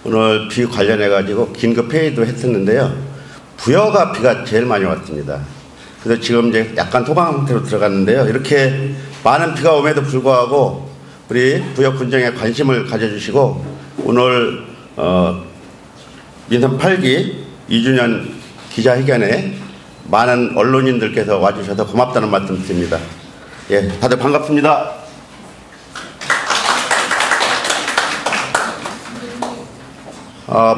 오늘 비 관련해가지고 긴급 회의도 했었는데요. 부여가 비가 제일 많이 왔습니다. 그래서 지금 이제 약간 소강 상태로 들어갔는데요. 이렇게 많은 비가 옴에도 불구하고 우리 부여 군정에 관심을 가져주시고 오늘 민선 8기 2주년 기자회견에 많은 언론인들께서 와주셔서 고맙다는 말씀 드립니다. 예, 다들 반갑습니다.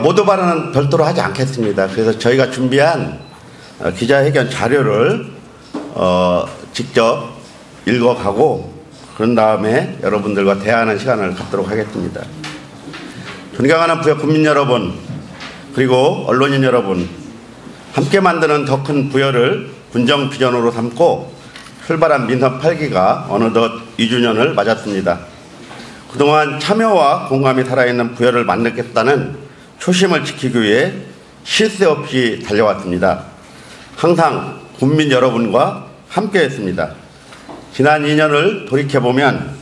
모두 발언은 별도로 하지 않겠습니다. 그래서 저희가 준비한 기자회견 자료를 직접 읽어가고 그런 다음에 여러분들과 대화하는 시간을 갖도록 하겠습니다. 존경하는 부여 국민 여러분, 그리고 언론인 여러분, 함께 만드는 더 큰 부여를 군정 비전으로 삼고 출발한 민선 8기가 어느덧 2주년을 맞았습니다. 그동안 참여와 공감이 살아있는 부여를 만들겠다는 초심을 지키기 위해 쉴 새 없이 달려왔습니다. 항상 국민 여러분과 함께했습니다. 지난 2년을 돌이켜보면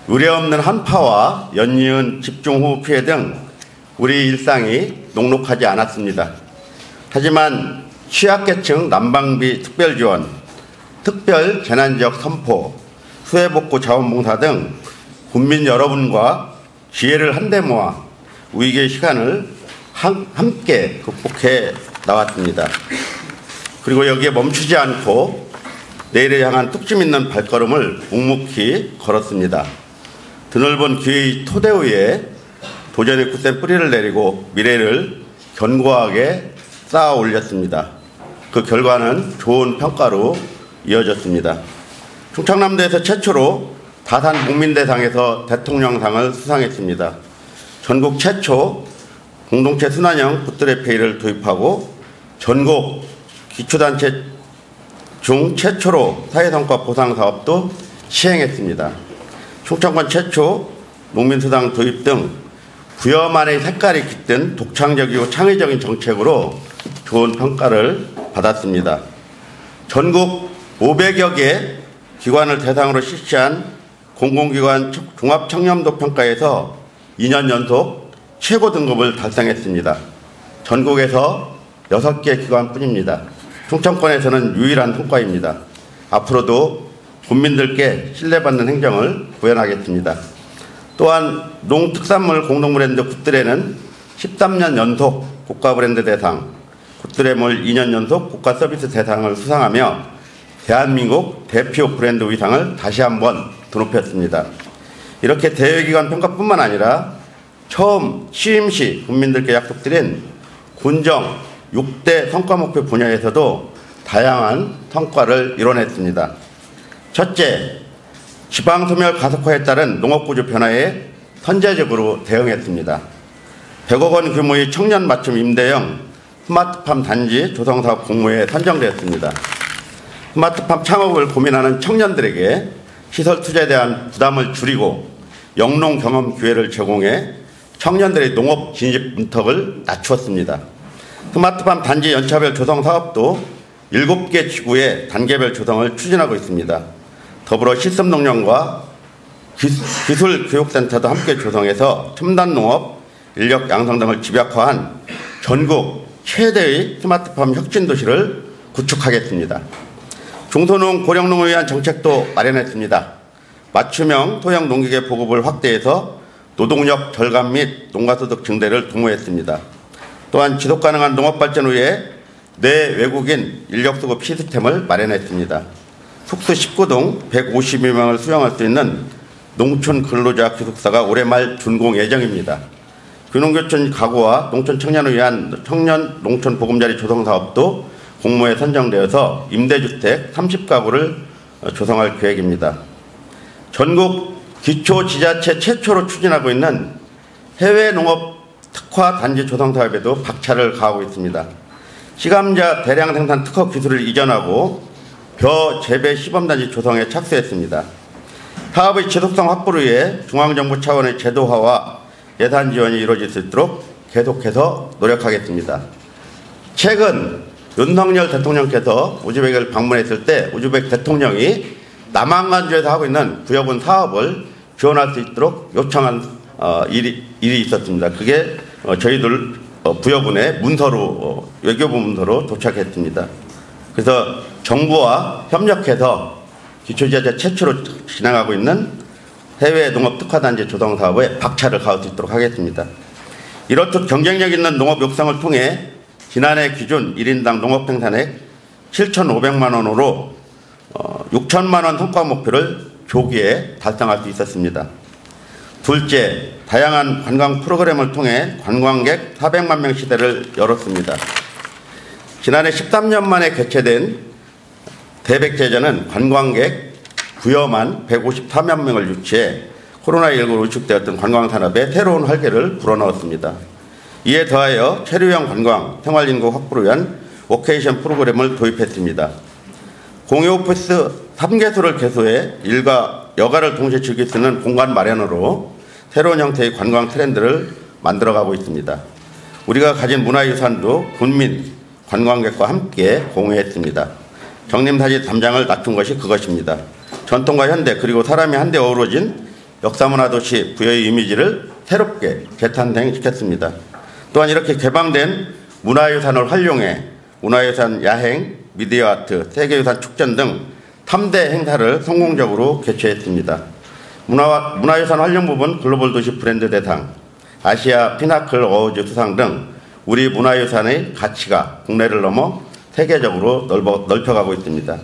의례없는 한파와 연이은 집중호우 피해 등 우리 일상이 녹록하지 않았습니다. 하지만 취약계층 난방비 특별지원, 특별 재난지역 선포, 수해복구 자원봉사 등 국민 여러분과 지혜를 한데 모아 위기의 시간을 함께 극복해 나왔습니다. 그리고 여기에 멈추지 않고 내일을 향한 뚝심 있는 발걸음을 묵묵히 걸었습니다. 드넓은 기회의 토대 위에 도전의 굳센 뿌리를 내리고 미래를 견고하게 쌓아 올렸습니다. 그 결과는 좋은 평가로 이어졌습니다. 충청남도에서 최초로 다산 국민대상에서 대통령상을 수상했습니다. 전국 최초 공동체 순환형 굿드랩 페이를 도입하고 전국 기초단체 중 최초로 사회성과 보상사업도 시행했습니다. 충청권 최초 농민수당 도입 등 부여만의 색깔이 깃든 독창적이고 창의적인 정책으로 좋은 평가를 받았습니다. 전국 500여 개 기관을 대상으로 실시한 공공기관 종합청렴도 평가에서 2년 연속 최고 등급을 달성했습니다. 전국에서 6개 기관뿐입니다. 충청권에서는 유일한 성과입니다. 앞으로도 국민들께 신뢰받는 행정을 구현하겠습니다. 또한 농특산물 공동브랜드 굿드레는 13년 연속 고가브랜드 대상, 굿드레몰 2년 연속 국가서비스 대상을 수상하며 대한민국 대표 브랜드 위상을 다시 한번 드높였습니다. 이렇게 대외기관 평가뿐만 아니라 처음 취임 시 국민들께 약속드린 군정 6대 성과목표 분야에서도 다양한 성과를 이뤄냈습니다. 첫째, 지방소멸 가속화에 따른 농업구조 변화에 선제적으로 대응했습니다. 100억 원 규모의 청년 맞춤 임대형 스마트팜 단지 조성사업 공모에 선정되었습니다. 스마트팜 창업을 고민하는 청년들에게 시설 투자에 대한 부담을 줄이고 영농 경험 기회를 제공해 청년들의 농업 진입 문턱을 낮추었습니다. 스마트팜 단지 연차별 조성 사업도 7개 지구의 단계별 조성을 추진하고 있습니다. 더불어 실습농령과 기술교육센터도 함께 조성해서 첨단농업, 인력 양성 등을 집약화한 전국 최대의 스마트팜 혁신도시를 구축하겠습니다. 중소농 고령농을 위한 정책도 마련했습니다. 맞춤형 토양 농기계 보급을 확대해서 노동력 절감 및 농가소득 증대를 도모했습니다. 또한 지속가능한 농업발전을 위해 내외국인 인력수급 시스템을 마련했습니다. 숙소 19동 152명을 수용할 수 있는 농촌 근로자 기숙사가 올해 말 준공 예정입니다. 귀농교촌 가구와 농촌 청년을 위한 청년 농촌 보금자리 조성 사업도 공모에 선정되어서 임대주택 30가구를 조성할 계획입니다. 전국 기초지자체 최초로 추진하고 있는 해외 농업 특화 단지 조성 사업에도 박차를 가하고 있습니다. 시감자 대량 생산 특허 기술을 이전하고 벼 재배 시범단지 조성에 착수했습니다. 사업의 지속성 확보를 위해 중앙정부 차원의 제도화와 예산 지원이 이루어질 수 있도록 계속해서 노력하겠습니다. 최근 윤석열 대통령께서 우즈벡을 방문했을 때 우즈벡 대통령이 남한간주에서 하고 있는 부여군 사업을 지원할 수 있도록 요청한 일이 있었습니다. 그게 저희들 부여군의 문서로 외교부 문서로 도착했습니다. 그래서 정부와 협력해서 기초지자체 최초로 진행하고 있는 해외 농업 특화단지 조성 사업에 박차를 가할 수 있도록 하겠습니다. 이렇듯 경쟁력 있는 농업 육성을 통해 지난해 기준 1인당 농업 생산액 7,500만 원으로 6천만 원 성과 목표를 조기에 달성할 수 있었습니다. 둘째, 다양한 관광 프로그램을 통해 관광객 400만 명 시대를 열었습니다. 지난해 13년 만에 개최된 대백제전은 관광객 부여만 154만 명을 유치해 코로나19로 위축되었던 관광산업에 새로운 활기를 불어넣었습니다. 이에 더하여 체류형 관광, 생활인구 확보를 위한 워케이션 프로그램을 도입했습니다. 공유 오피스 3개소를 개소해 일과 여가를 동시에 즐길 수 있는 공간 마련으로 새로운 형태의 관광 트렌드를 만들어가고 있습니다. 우리가 가진 문화유산도 군민, 관광객과 함께 공유했습니다. 정림사지 담장을 낮춘 것이 그것입니다. 전통과 현대 그리고 사람이 한데 어우러진 역사문화도시 부여의 이미지를 새롭게 재탄생시켰습니다. 또한 이렇게 개방된 문화유산을 활용해 문화유산 야행, 미디어 아트, 세계유산 축전 등 3대 행사를 성공적으로 개최했습니다. 문화유산 활용 부분 글로벌 도시 브랜드 대상, 아시아 피나클 어워즈 수상 등 우리 문화유산의 가치가 국내를 넘어 세계적으로 넓혀가고 있습니다.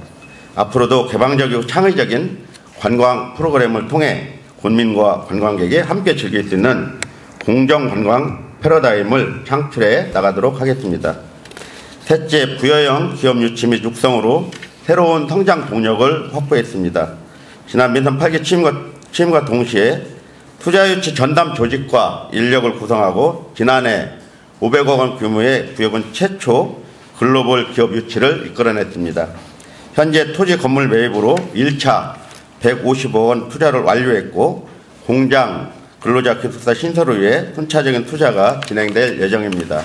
앞으로도 개방적이고 창의적인 관광 프로그램을 통해 군민과 관광객이 함께 즐길 수 있는 공정관광 패러다임을 창출해 나가도록 하겠습니다. 셋째, 부여형 기업 유치 및 육성으로 새로운 성장 동력을 확보했습니다. 지난 민선 8기 취임과 동시에 투자 유치 전담 조직과 인력을 구성하고 지난해 500억 원 규모의 부여군 최초 글로벌 기업 유치를 이끌어냈습니다. 현재 토지 건물 매입으로 1차 150억 원 투자를 완료했고 공장, 근로자 기숙사 신설을 위해 순차적인 투자가 진행될 예정입니다.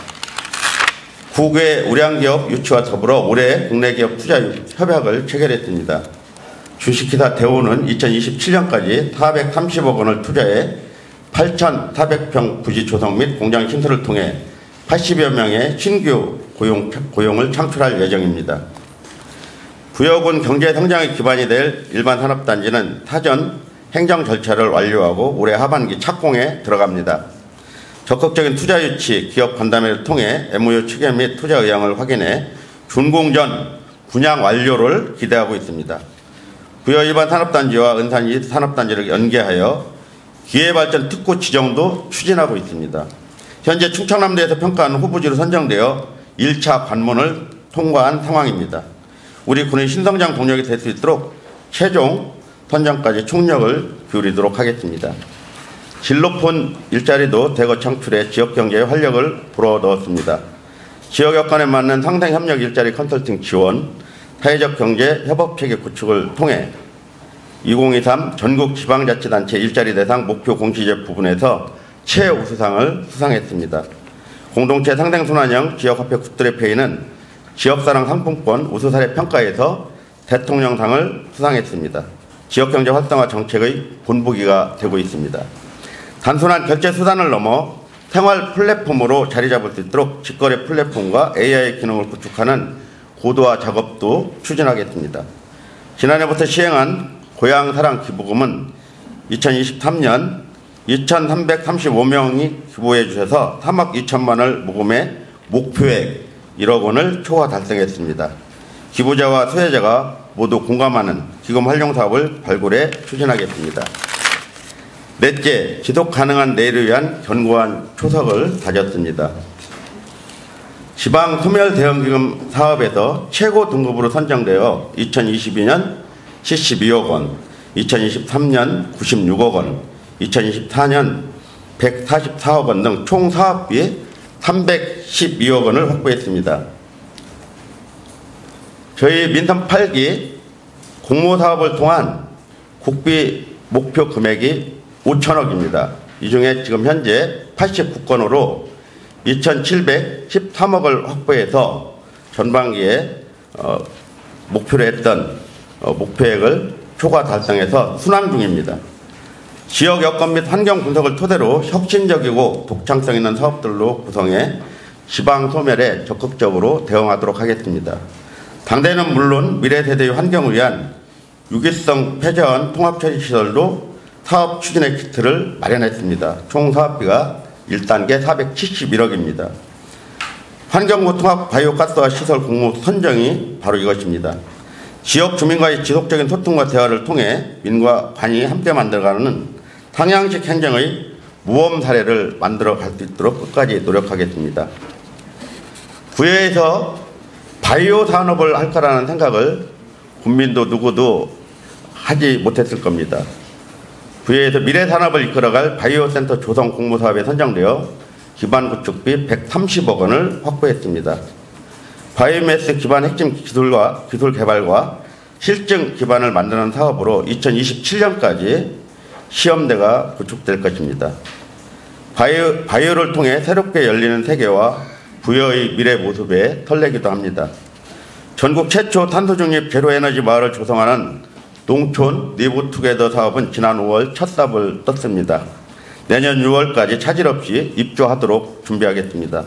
9개 우량기업 유치와 더불어 올해 국내 기업 투자 협약을 체결했습니다. 주식회사 대우는 2027년까지 430억 원을 투자해 8,400평 부지 조성 및 공장 신설을 통해 80여 명의 신규 고용을 창출할 예정입니다. 부여군 경제 성장의 기반이 될 일반 산업단지는 사전 행정 절차를 완료하고 올해 하반기 착공에 들어갑니다. 적극적인 투자 유치, 기업 간담회를 통해 MOU 체결 및 투자 의향을 확인해 준공전 분양 완료를 기대하고 있습니다. 부여 일반 산업단지와 은산 산업단지를 연계하여 기회발전 특구 지정도 추진하고 있습니다. 현재 충청남도에서 평가하는 후보지로 선정되어 1차 관문을 통과한 상황입니다. 우리 군의 신성장 동력이 될 수 있도록 최종 선정까지 총력을 기울이도록 하겠습니다. 질 높은 일자리도 대거 창출해 지역경제에 활력을 불어넣었습니다. 지역 여건에 맞는 상생협력 일자리 컨설팅 지원, 사회적 경제 협업체계 구축을 통해 2023 전국 지방자치단체 일자리 대상 목표 공시제 부분에서 최우수상을 수상했습니다. 공동체 상생순환형 지역화폐 굿드래페이는 지역사랑 상품권 우수사례 평가에서 대통령상을 수상했습니다. 지역경제 활성화 정책의 본보기가 되고 있습니다. 단순한 결제 수단을 넘어 생활 플랫폼으로 자리 잡을 수 있도록 직거래 플랫폼과 AI 기능을 구축하는 고도화 작업도 추진하겠습니다. 지난해부터 시행한 고향사랑 기부금은 2023년 2,335명이 기부해 주셔서 3억 2천만 원을 모금해 목표액 1억 원을 초과 달성했습니다. 기부자와 수혜자가 모두 공감하는 기금 활용 사업을 발굴해 추진하겠습니다. 넷째, 지속 가능한 내일을 위한 견고한 초석을 다졌습니다. 지방 소멸 대응기금 사업에서 최고 등급으로 선정되어 2022년 72억 원, 2023년 96억 원, 2024년 144억 원 등 총 사업비 312억 원을 확보했습니다. 저희 민선 8기 공모사업을 통한 국비 목표 금액이 5천억입니다. 이 중에 지금 현재 89건으로 2,713억을 확보해서 전반기에 목표로 했던 목표액을 초과 달성해서 순항 중입니다. 지역 여건 및 환경 분석을 토대로 혁신적이고 독창성 있는 사업들로 구성해 지방 소멸에 적극적으로 대응하도록 하겠습니다. 당대는 물론 미래 세대의 환경을 위한 유기성 폐자원 통합처리시설로 사업 추진의 키트를 마련했습니다. 총 사업비가 1단계 471억입니다. 환경부 통합 바이오가스화 시설 공모 선정이 바로 이것입니다. 지역 주민과의 지속적인 소통과 대화를 통해 민과 관이 함께 만들어가는 상향식 행정의 모범 사례를 만들어갈 수 있도록 끝까지 노력하겠습니다. 부여에서 바이오 산업을 할 거라는 생각을 국민도 누구도 하지 못했을 겁니다. 부여에서 미래 산업을 이끌어갈 바이오 센터 조성 공모사업에 선정되어 기반 구축비 130억 원을 확보했습니다. 바이오매스 기반 핵심 기술 개발과 실증 기반을 만드는 사업으로 2027년까지 시험대가 구축될 것입니다. 바이오를 통해 새롭게 열리는 세계와 부여의 미래 모습에 설레기도 합니다. 전국 최초 탄소중립 제로에너지 마을을 조성하는 농촌 리브투게더 사업은 지난 5월 첫 삽을 떴습니다. 내년 6월까지 차질 없이 입주하도록 준비하겠습니다.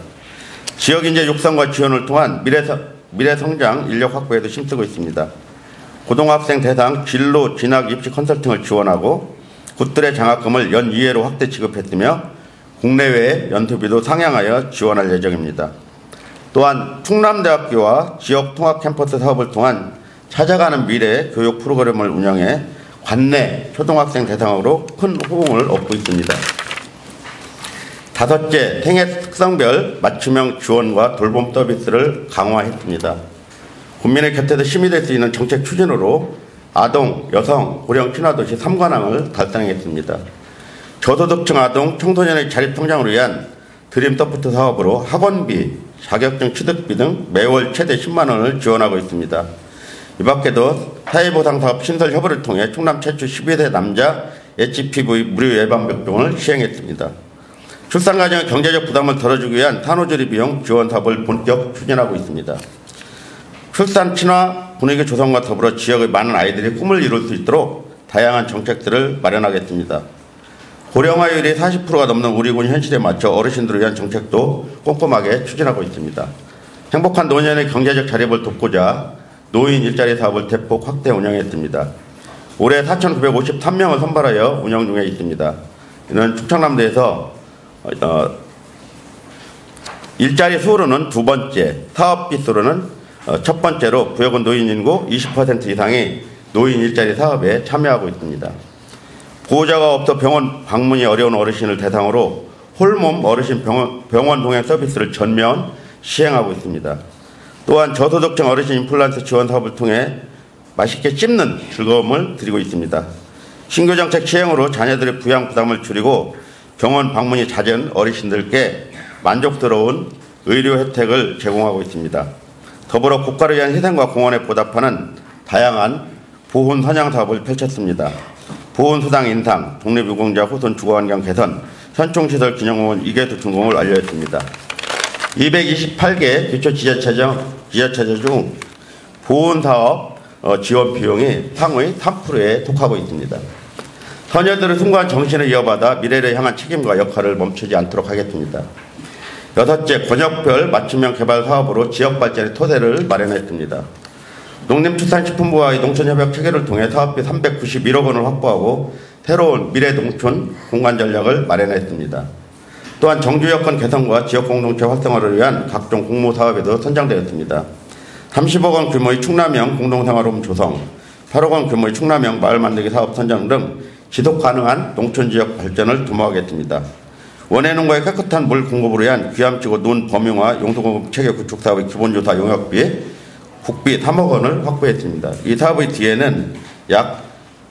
지역인재 육성과 지원을 통한 미래성장 인력 확보에도 힘쓰고 있습니다. 고등학생 대상 진로 진학 입시 컨설팅을 지원하고 굿들의 장학금을 연 2회로 확대 지급했으며 국내외 연수비도 상향하여 지원할 예정입니다. 또한 충남대학교와 지역 통합 캠퍼스 사업을 통한 찾아가는 미래 교육 프로그램을 운영해 관내 초등학생 대상으로 큰 호응을 얻고 있습니다. 다섯째, 생애 특성별 맞춤형 지원과 돌봄 서비스를 강화했습니다. 국민의 곁에서 힘이 될 수 있는 정책 추진으로 아동, 여성, 고령 친화도시 3관왕을 달성했습니다. 저소득층 아동, 청소년의 자립성장을 위한 드림서포트 사업으로 학원비, 자격증 취득비 등 매월 최대 10만 원을 지원하고 있습니다. 이 밖에도 사회보상사업 신설협의를 통해 충남 최초 12세 남자 HPV 무료 예방접종을 시행했습니다. 출산 과정의 경제적 부담을 덜어주기 위한 산후조리 비용 지원 사업을 본격 추진하고 있습니다. 출산 친화 분위기 조성과 더불어 지역의 많은 아이들이 꿈을 이룰 수 있도록 다양한 정책들을 마련하겠습니다. 고령화율이 40%가 넘는 우리 군 현실에 맞춰 어르신들을 위한 정책도 꼼꼼하게 추진하고 있습니다. 행복한 노년의 경제적 자립을 돕고자 노인 일자리 사업을 대폭 확대 운영했습니다. 올해 4,953명을 선발하여 운영 중에 있습니다. 이는 충청남도에서 일자리 수로는 두 번째, 사업비 수로는 첫 번째로 부여군 노인 인구 20% 이상이 노인 일자리 사업에 참여하고 있습니다. 보호자가 없어 병원 방문이 어려운 어르신을 대상으로 홀몸 어르신 병원 동행 서비스를 전면 시행하고 있습니다. 또한 저소득층 어르신 임플란트 지원 사업을 통해 맛있게 씹는 즐거움을 드리고 있습니다. 신규 정책 시행으로 자녀들의 부양 부담을 줄이고 병원 방문이 잦은 어르신들께 만족스러운 의료 혜택을 제공하고 있습니다. 더불어 국가를 위한 희생과 공헌에 보답하는 다양한 보훈 선양 사업을 펼쳤습니다. 보훈 수당 인상, 독립유공자 후손 주거환경 개선, 현충시설 기념공원 2개 준공을 완료했습니다. 228개 기초지자체 중 보훈사업 지원 비용이 상의 3%에 속하고 있습니다. 선녀들의 숭고한 정신을 이어받아 미래를 향한 책임과 역할을 멈추지 않도록 하겠습니다. 여섯째, 권역별 맞춤형 개발 사업으로 지역 발전의 토대를 마련했습니다. 농림축산식품부와의 농촌협약 체계를 통해 사업비 391억 원을 확보하고 새로운 미래농촌 공간 전략을 마련했습니다. 또한 정주 여건 개선과 지역 공동체 활성화를 위한 각종 공모 사업에도 선정되었습니다. 30억 원 규모의 충남형 공동생활홈 조성, 8억 원 규모의 충남형 마을 만들기 사업 선정 등 지속 가능한 농촌 지역 발전을 도모하겠습니다. 원해농가의 깨끗한 물 공급을 위한 귀암지구 논 범용화 용도공급 체계 구축 사업의 기본조사 용역비 국비 3억 원을 확보했습니다. 이 사업의 뒤에는 약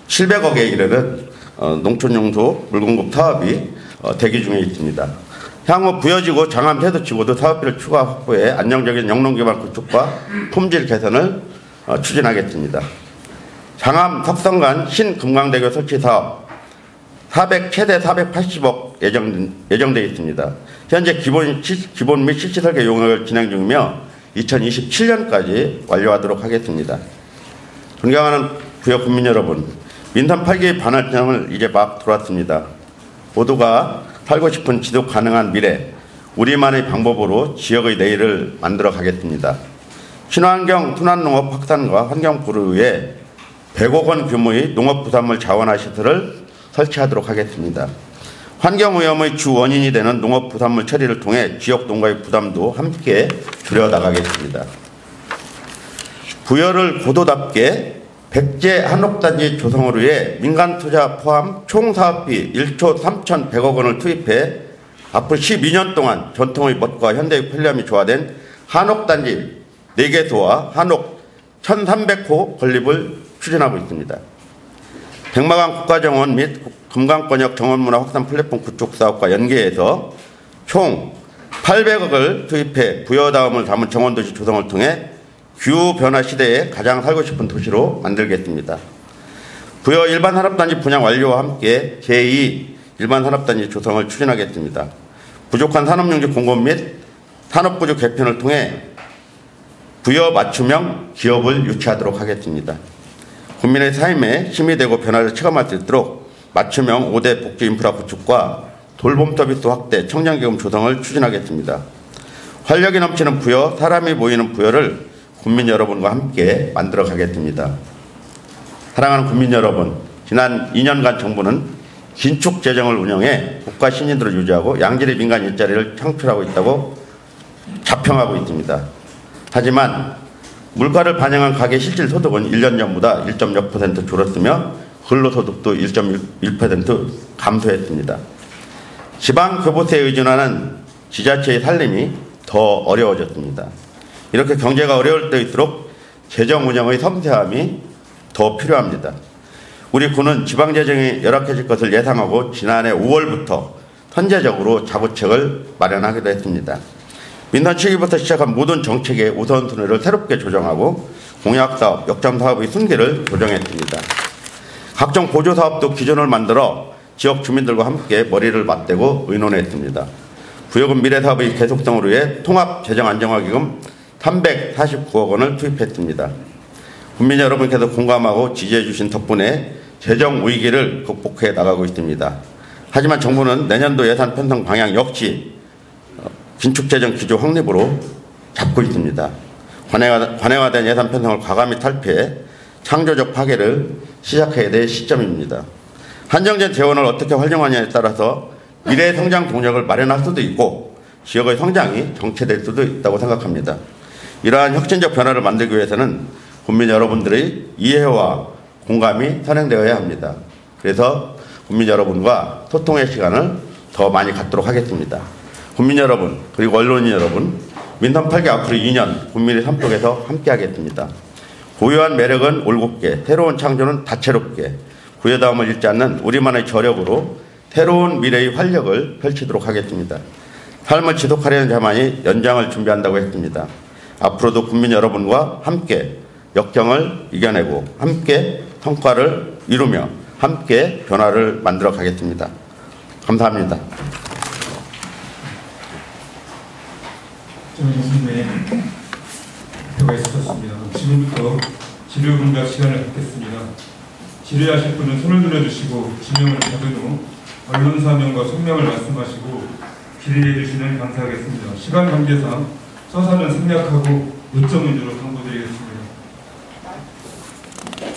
700억에 이르는 농촌용도 물공급 사업이 대기 중에 있습니다. 향후 부여지구 장암 해수지구도 사업비를 추가 확보해 안정적인 영농기반 구축과 품질 개선을 추진하겠습니다. 장암 석성간 신금강대교 설치 사업 최대 480억 예정되어 있습니다. 현재 기본 및 실시 설계 용역을 진행 중이며 2027년까지 완료하도록 하겠습니다. 존경하는 부여 국민 여러분, 민선 8기 반환점을 이제 막 돌았습니다. 모두가 살고 싶은 지속 가능한 미래, 우리만의 방법으로 지역의 내일을 만들어 가겠습니다. 친환경 순환농업 확산과 환경부를 위해 100억 원 규모의 농업부산물 자원화 시설을 설치하도록 하겠습니다. 환경오염의 주 원인이 되는 농업부산물 처리를 통해 지역 농가의 부담도 함께 줄여나가겠습니다. 부여를 고도답게 백제 한옥단지 조성을 위해 민간투자 포함 총 사업비 1조 3,100억 원을 투입해 앞으로 12년 동안 전통의 멋과 현대의 편리함이 조화된 한옥단지 4개소와 한옥 1,300호 건립을 추진하고 있습니다. 백마강 국가정원 및 금강권역 정원문화 확산 플랫폼 구축 사업과 연계해서 총 800억을 투입해 부여다움을 담은 정원도시 조성을 통해 기후변화 시대에 가장 살고 싶은 도시로 만들겠습니다. 부여 일반산업단지 분양 완료와 함께 제2 일반산업단지 조성을 추진하겠습니다. 부족한 산업용지 공급 및 산업구조 개편을 통해 부여 맞춤형 기업을 유치하도록 하겠습니다. 국민의 삶에 힘이 되고 변화를 체감할 수 있도록 맞춤형 5대 복지 인프라 구축과 돌봄 서비스 확대, 청년기금 조성을 추진하겠습니다. 활력이 넘치는 부여, 사람이 모이는 부여를 국민 여러분과 함께 만들어 가겠습니다. 사랑하는 국민 여러분, 지난 2년간 정부는 긴축 재정을 운영해 국가 신인들을 유지하고 양질의 민간 일자리를 창출하고 있다고 자평하고 있습니다. 하지만 물가를 반영한 가계 실질 소득은 1년 전보다 1.6% 줄었으며 근로소득도 1.1% 감소했습니다. 지방교부세에 의존하는 지자체의 살림이 더 어려워졌습니다. 이렇게 경제가 어려울 때일수록 재정 운영의 섬세함이 더 필요합니다. 우리 군은 지방재정이 열악해질 것을 예상하고 지난해 5월부터 선제적으로 자구책을 마련하기도 했습니다. 민선 시기부터 시작한 모든 정책의 우선순위를 새롭게 조정하고 공약사업, 역점사업의 순기를 조정했습니다. 각종 보조사업도 기존을 만들어 지역 주민들과 함께 머리를 맞대고 의논했습니다. 부여금 미래사업의 계속성을 위해 통합재정안정화기금 349억 원을 투입했습니다. 국민 여러분께서 공감하고 지지해 주신 덕분에 재정 위기를 극복해 나가고 있습니다. 하지만 정부는 내년도 예산 편성 방향 역시 긴축재정 기조 확립으로 잡고 있습니다. 관행화된 예산 편성을 과감히 탈피해 창조적 파괴를 시작해야 될 시점입니다. 한정된 재원을 어떻게 활용하냐에 따라서 미래의 성장 동력을 마련할 수도 있고 지역의 성장이 정체될 수도 있다고 생각합니다. 이러한 혁신적 변화를 만들기 위해서는 국민 여러분들의 이해와 공감이 선행되어야 합니다. 그래서 국민 여러분과 소통의 시간을 더 많이 갖도록 하겠습니다. 국민 여러분 그리고 언론인 여러분, 민선 8기 앞으로 2년 국민의 삶 속에서 함께하겠습니다. 고유한 매력은 올곧게, 새로운 창조는 다채롭게, 부여다움을 잃지 않는 우리만의 저력으로 새로운 미래의 활력을 펼치도록 하겠습니다. 삶을 지속하려는 자만이 연장을 준비한다고 했습니다. 앞으로도 국민 여러분과 함께 역경을 이겨내고 함께 성과를 이루며 함께 변화를 만들어 가겠습니다. 감사합니다. 정선배 대표가 있었습니다. 지금부터 질의 응답 시간을 갖겠습니다. 질의하실 분은 손을 들어주시고 지명을 받은 후 언론사명과 성명을 말씀하시고 질의해 주시면 감사하겠습니다. 시간 관계상 서사는 생략하고 요점 위주로 당부드리겠습니다.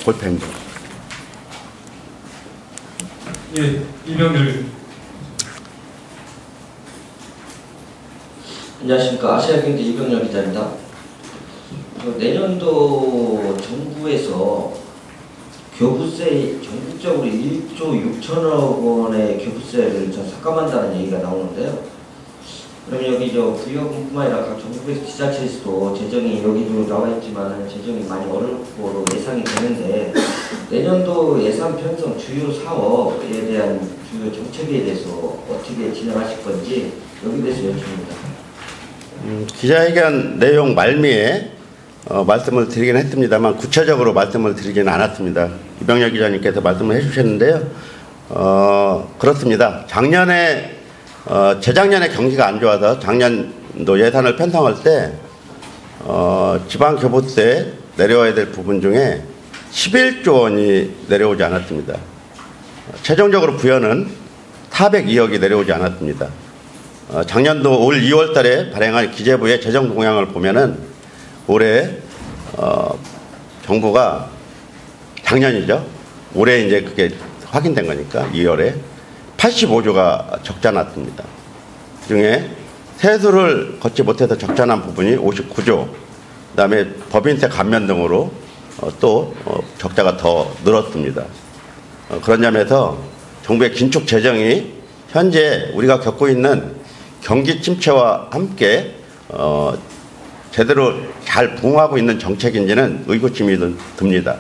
골펜. 예, 이병렬. 안녕하십니까. 아시아경제 이병렬 기자입니다. 내년도 정부에서 교부세 전국적으로 1조 6천억 원의 교부세를 삭감한다는 얘기가 나오는데요. 그러면 여기 부여금뿐만 아니라 각 전국의 지자체에서도 재정이 여기도 나와 있지만 재정이 많이 어려울 거로 예상이 되는데 내년도 예산 편성 주요 사업에 대한 주요 정책에 대해서 어떻게 진행하실 건지 여기 대해서 여쭙습니다. 기자회견 내용 말미에 말씀을 드리긴 했습니다만 구체적으로 말씀을 드리지는 않았습니다. 이병렬 기자님께서 말씀을 해주셨는데요. 그렇습니다. 작년에 재작년에 경기가 안 좋아서 작년도 예산을 편성할 때 지방교부세 내려와야 될 부분 중에 11조 원이 내려오지 않았습니다. 최종적으로 부여는 402억이 내려오지 않았습니다. 작년도 올 2월 달에 발행한 기재부의 재정 동향을 보면은 올해 정부가 작년이죠. 올해 이제 그게 확인된 거니까 2월에 85조가 적자 났습니다. 그중에 세수를 걷지 못해서 적자 난 부분이 59조, 그다음에 법인세 감면 등으로 또 적자가 더 늘었습니다. 그런 점에서 정부의 긴축 재정이 현재 우리가 겪고 있는 경기 침체와 함께 제대로 잘 부응하고 있는 정책인지는 의구심이 듭니다.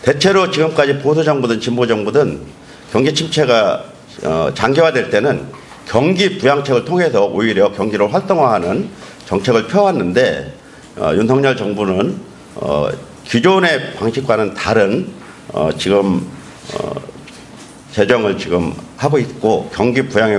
대체로 지금까지 보수정부든 진보정부든 경기 침체가 장기화될 때는 경기 부양책을 통해서 오히려 경기를 활성화하는 정책을 펴왔는데 윤석열 정부는 기존의 방식과는 다른 지금 재정을 지금 하고 있고 경기 부양에